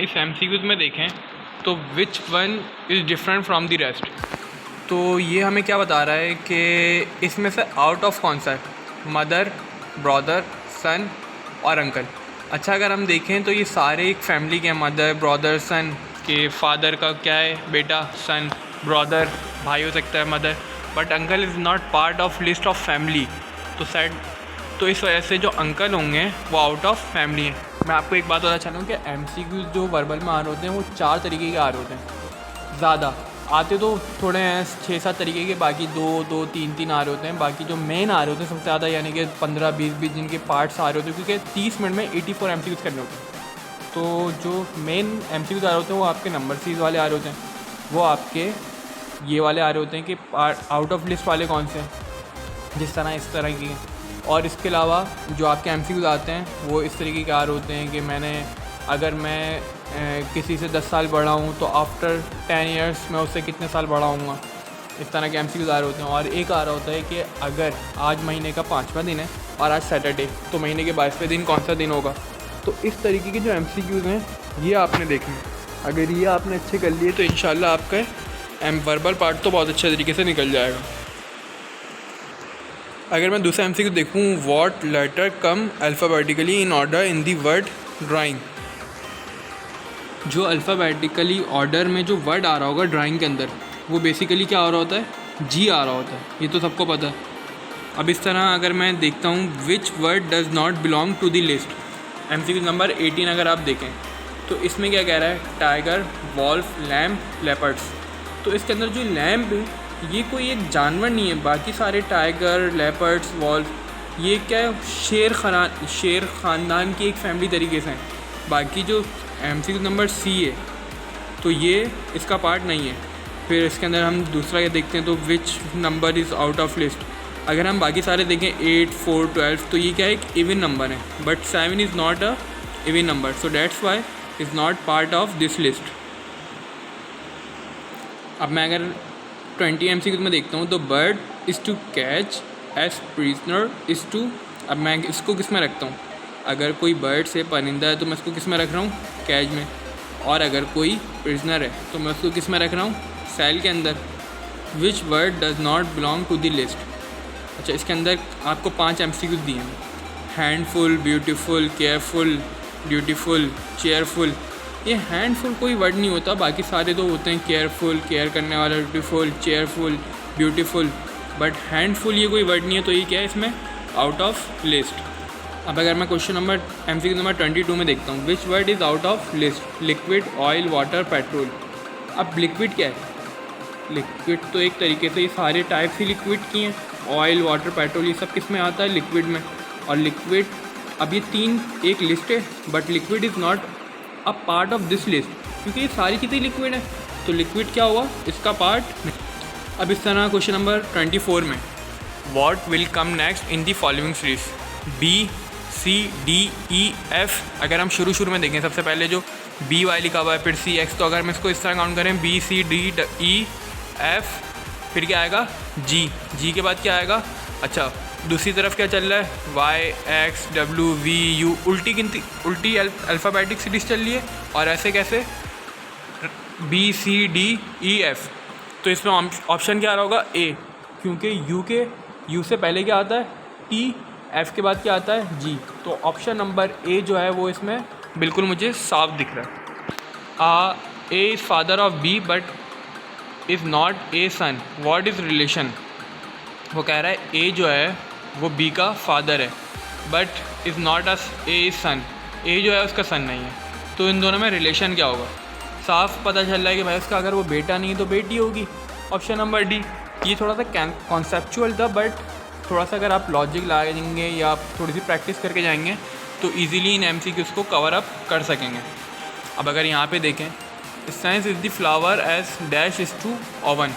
इस MCQs में देखें तो which one is different from the rest. तो ये हमें क्या बता रहा है कि इसमें से आउट ऑफ कौन सा है, मदर, ब्रदर, सन और अंकल। अच्छा, अगर हम देखें तो ये सारे एक फैमिली के हैं, मदर, ब्रदर, सन। के फादर का क्या है, बेटा, सन, ब्रदर भाई हो सकता है, mother, but uncle is not part of list of family. तो इस वजह से जो अंकल होंगे वो आउट ऑफ फैमिली हैं। मैं आपको एक बात बताना चाह रहा हूँ कि MCQs जो वर्बल में आ रहे होते हैं वो 4 तरीके के आ रहे होते हैं। ज़्यादा आते तो थोड़े हैं 6-7 तरीके के, बाकी 2-2, 3-3 आ रहे होते हैं। बाकी जो मेन आ रहे होते हैं सबसे ज़्यादा, यानी कि 15-20 जिनके पार्ट्स आ रहे होते हैं, क्योंकि 30 मिनट में 84 MCQs करने होते हैं। तो जो मेन MCQs आ रहे होते हैं वो आपके नंबर सीरीज़ वाले आ रहे होते हैं, वो आपके ये वाले आ रहे होते हैं कि आउट ऑफ लिस्ट वाले कौन से हैं, जिस तरह इस तरह की हैं। और इसके अलावा जो आपके MCQs आते हैं वो इस तरीके के आ रहे होते हैं कि अगर मैं किसी से 10 साल बड़ा हूँ तो आफ्टर 10 ईयर्स मैं उससे कितने साल बड़ा हूँगा, इस तरह के MCQs आ रहे होते हैं। और एक आ रहा होता है कि अगर आज महीने का 5वां दिन है और आज सैटरडे, तो महीने के 22वें दिन कौन सा दिन होगा। तो इस तरीके के जो MCQs हैं ये आपने देखने। अगर ये आपने अच्छे कर लिए तो इंशाल्लाह आपका वर्बल पार्ट तो बहुत अच्छे तरीके से निकल जाएगा। अगर मैं दूसरा MCQ देखूँ, what letter come alphabetically in order in the word drawing. जो अल्फ़ाबेटिकली ऑर्डर में जो वर्ड आ रहा होगा ड्राइंग के अंदर, वो बेसिकली क्या आ रहा होता है, G आ रहा होता है। ये तो सबको पता है। अब इस तरह अगर मैं देखता हूँ, which word does not belong to the list. MCQ number 18 अगर आप देखें तो इसमें क्या कह रहा है, टाइगर, वॉल्फ, लैम्प, लेपर्ड्स। तो इसके अंदर जो लैम्प है ये कोई एक जानवर नहीं है, बाकी सारे टाइगर, लेपर्ड्स, वॉल्फ ये क्या है, शेर ख़ानदान की एक फैमिली तरीके से हैं। बाकी जो MCQ नंबर C है तो ये इसका पार्ट नहीं है। फिर इसके अंदर हम दूसरा ये देखते हैं तो which number is out of list. अगर हम बाकी सारे देखें 8, 4, 12, तो ये क्या है, एक इवन नंबर है, but 7 is not a even number, so that's why is not part of this list. अब मैं अगर 20 MCQ में देखता हूँ तो bird is to catch, as prisoner is to. अब मैं इसको किस में रखता हूँ, अगर कोई बर्ड से परिंदा है तो मैं इसको किस में रख रहा हूँ, कैच में। और अगर कोई प्रिजनर है तो मैं उसको किस में रख रहा हूँ, सेल के अंदर। Which word does not belong to the list. अच्छा, इसके अंदर आपको 5 MCQ दिए हैं, handful, beautiful, careful, dutiful, cheerful. ये हैंडफुल कोई वर्ड नहीं होता, बाकी सारे तो होते हैं, केयरफुल केयर करने वाला, beautiful, cheerful, beautiful, but handful ये कोई वर्ड नहीं है। तो ये क्या है, इसमें आउट ऑफ लिस्ट। अब अगर मैं क्वेश्चन नंबर MCQ नंबर 22 में देखता हूँ, which word is out of list, liquid, oil, water, petrol. अब लिक्विड क्या है, लिक्विड तो एक तरीके से ये सारे टाइप्स ही लिक्विड की हैं, ऑयल, वाटर, पेट्रोल, ये सब किस में आता है, लिक्विड में। और लिक्विड, अब ये 3 एक लिस्ट है, but liquid is not a part of this list, क्योंकि ये सारी चीज़ें लिक्विड है, तो लिक्विड क्या हुआ, इसका पार्ट नहीं। अब इस तरह क्वेश्चन नंबर 24 में, what will come next in the following series, B, C, D, E, F। अगर हम शुरू में देखें, सबसे पहले जो B वाई लिखा हुआ है, फिर C, X, तो अगर हम इसको इस तरह काउंट करें, B, C, D, E, F, फिर क्या आएगा, G के बाद क्या आएगा। अच्छा, दूसरी तरफ क्या चल रहा है, Y, X, W, V, U, उल्टी अल्फ़ाबेटिक सीरीज चल रही है। और ऐसे कैसे, B, C, D, E, F। तो इसमें ऑप्शन क्या आ रहा होगा, A, क्योंकि U से पहले क्या आता है, T, F के बाद क्या आता है, G। तो ऑप्शन नंबर A जो है वो इसमें बिल्कुल मुझे साफ दिख रहा है। A is father of B but is not A son, what is relation. वो कह रहा है A जो है वो B का फादर है, but is not A is sun, A जो है उसका सन नहीं है। तो इन दोनों में रिलेशन क्या होगा, साफ पता चल रहा है कि भाई उसका अगर वो बेटा नहीं है तो बेटी होगी, ऑप्शन नंबर D। ये थोड़ा सा कॉन्सेप्चुअल था, बट थोड़ा सा अगर आप लॉजिक लगाएंगे या आप थोड़ी सी प्रैक्टिस करके जाएंगे तो इजीली इन MCQs को कवर अप कर सकेंगे। अब अगर यहाँ पे देखें, science is the flower as dash is to oven.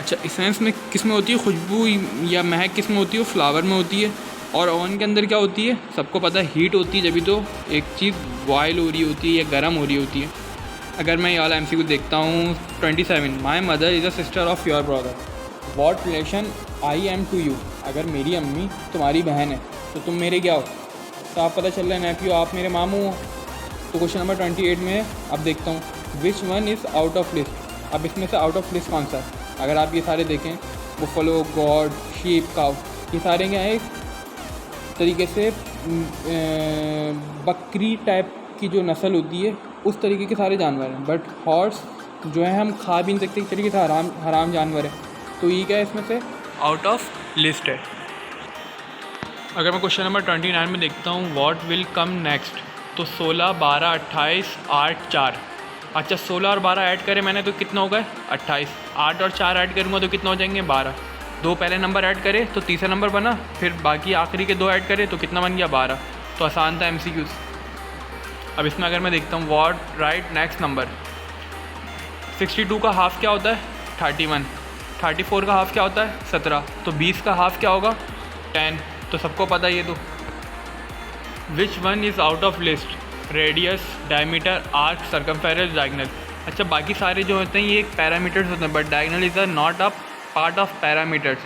अच्छा, साइंस में किस में होती है, खुशबू या महक किस में होती है, वो फ्लावर में होती है। और ओवन के अंदर क्या होती है, सबको पता है, हीट होती है, जब भी तो एक चीज़ बॉयल हो रही होती है या गर्म हो रही होती है। अगर मैं ये वाला MCQ देखता हूँ 27, my mother is a sister of your brother, what relation I am to you. अगर मेरी अम्मी तुम्हारी बहन है तो तुम मेरे क्या हो, तो आप पता चल रहा है नेफ्यू, आप मेरे मामू हो। तो क्वेश्चन नंबर 28 में अब देखता हूँ, which one is out of list. अब इसमें से आउट ऑफ लिस्ट कौन सा है? अगर आप ये सारे देखें, बुफलो, गॉड, शीप, काउ, ये सारे क्या हैं, तरीके से बकरी टाइप की जो नस्ल होती है उस तरीके के सारे जानवर हैं। बट हॉर्स जो है हम खा भी नहीं सकते, एक तरीके से हराम जानवर है। तो ये क्या है, इसमें से आउट ऑफ लिस्ट है। अगर मैं क्वेश्चन नंबर 29 में देखता हूँ, व्हाट विल कम नेक्स्ट, तो 16, 12, 28, 8, 4। अच्छा 16 और 12 ऐड करें मैंने तो कितना होगा 28, 8 और 4 ऐड करूँगा तो कितना हो जाएंगे 12। दो पहले नंबर ऐड करें तो तीसरा नंबर बना, फिर बाकी आखिरी के दो ऐड करें तो कितना बन गया 12। तो आसान था MCQs। अब इसमें अगर मैं देखता हूँ, व्हाट राइट नेक्स्ट नंबर, 62 का हाफ़ क्या होता है 31, 34 का हाफ़ क्या होता है 17, तो 20 का हाफ़ क्या होगा 10। तो सबको पता है ये तो। Which one is out of list, radius, diameter, arc, circumference, diagonal. अच्छा बाकी सारे जो होते हैं ये एक पैरामीटर्स होते हैं, but diagonal is not a part of parameters,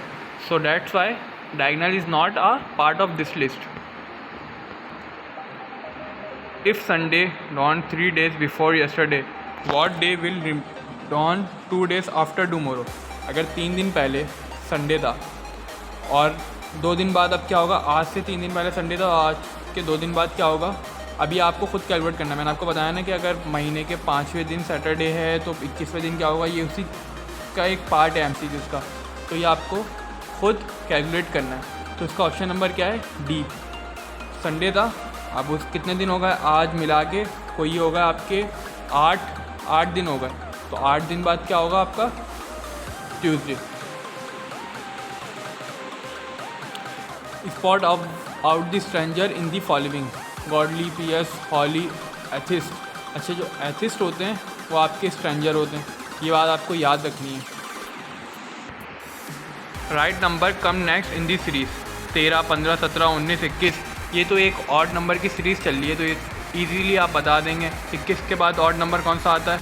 so that's Y diagonal is not a part of this list. If Sunday dawned 3 days before yesterday, what day will dawn 2 days after tomorrow। अगर 3 दिन पहले Sunday था और 2 दिन बाद अब क्या होगा, आज से 3 दिन पहले संडे था, आज के 2 दिन बाद क्या होगा, अभी आपको खुद कैलकुलेट करना है। मैंने आपको बताया ना कि अगर महीने के 5वें दिन सैटरडे है तो 21वें दिन क्या होगा, ये उसी का एक पार्ट है MCQs का। तो ये आपको खुद कैलकुलेट करना है। तो इसका ऑप्शन नंबर क्या है, डी। संडे था, अब उस कितने दिन होगा, आज मिला के कोई होगा आपके 8 दिन होगा, तो 8 दिन बाद क्या होगा आपका Tuesday. Spot out the stranger in the following, godly, pious, holy, atheist. अच्छा जो एथिस्ट होते हैं वो आपके स्ट्रेंजर होते हैं, ये बात आपको याद रखनी है। Right number come next in the series, 13, 15, 17, 19, 21। ये तो एक ऑड नंबर की सीरीज़ चल रही है, तो ये ईजीली आप बता देंगे 21 के बाद ऑड नंबर कौन सा आता है।